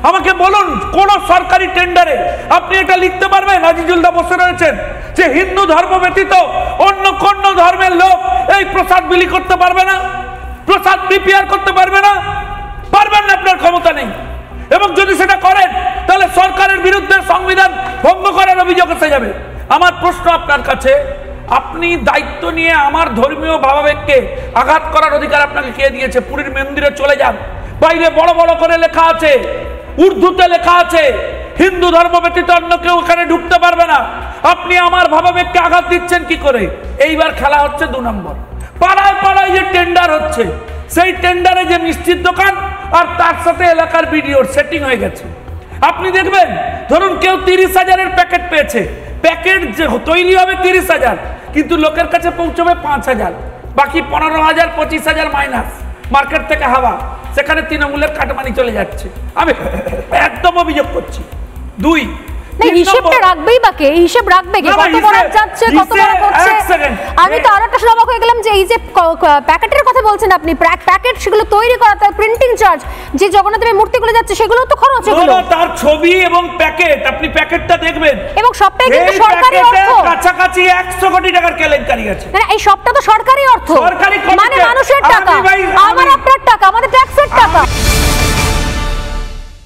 আমাকে বলুন কোন সরকারি টেন্ডারে আপনি এটা লিখতে পারবেন? আজিজুলদা বসে রয়েছেন যে হিন্দু ধর্ম ব্যতীত অন্য কোন ধর্মের লোক এই প্রসাদ বিলি করতে পারবে না, প্রসাদ প্রিপেয়ার করতে পারবে না? পারবেন না, আপনার ক্ষমতা নেই। এবং যদি সেটা করেন তাহলে সরকারের বিরুদ্ধে সংবিধান ভঙ্গ করার অভিযোগ এসে যাবে। আমার প্রশ্ন আপনার কাছে, আপনি দায়িত্ব নিয়ে আমার ধর্মীয় ভাবাবেগকে আঘাত করার অধিকার আপনাকে কে দিয়েছে? পুরীর মন্দিরে চলে যান, বাইরে বড় বড় করে লেখা আছে, উর্দুতে লেখা আছে, হিন্দু ধর্ম ব্যতীত অন্য কেউ ওখানে ঢুকতে পারবে না। আপনি আমার ভাবাবেগকে আঘাত দিচ্ছেন কি করে? এইবার খেলা হচ্ছে 2 নম্বর। পাড়ায় পাড়ায় যে টেন্ডার হচ্ছে, সেই টেন্ডারে যে মিষ্টির দোকান আর তার সাথে এলাকার ভিডিওর সেটিং হয়ে গেছে। আপনি দেখবেন, ধরুন কেউ 30,000-এর প্যাকেট পেয়েছে, প্যাকেট যে তৈরি হবে 30,000, কিন্তু লোকের কাছে পৌঁছবে 5,000, বাকি 15,000 25,000 মাইনাস মার্কেট থেকে হাওয়া, সেখানে তৃণমূলের কাটমানি চলে যাচ্ছে। আমি একদম অভিযোগ করছি। 2, হিসেবটা রাখবেই বা কে? হিসেব রাখবে কে? কত বরাদ যাচ্ছে, কত বরাদ হচ্ছে? আমি তো আরেকটা অবাক হয়ে গেলাম যে এই যে প্যাকেটের কথা বলছেন আপনি, প্যাকেট সেগুলো তৈরি করা, তার প্রিন্টিং চার্জ, যে জগন্নাথের মূর্তিগুলো যাচ্ছে সেগুলো তো খরচ, এগুলো তার ছবি এবং প্যাকেট, আপনি প্যাকেটটা দেখবেন, এবং সবটাই কিন্তু সরকারি অর্থ। কাছাকাছি 100 কোটি টাকার কেলেঙ্কারি আছে। না, এই সবটা তো সরকারি অর্থ, মানে মানুষের টাকা, আমার আপনার টাকা, আমাদের ট্যাক্সের টাকা।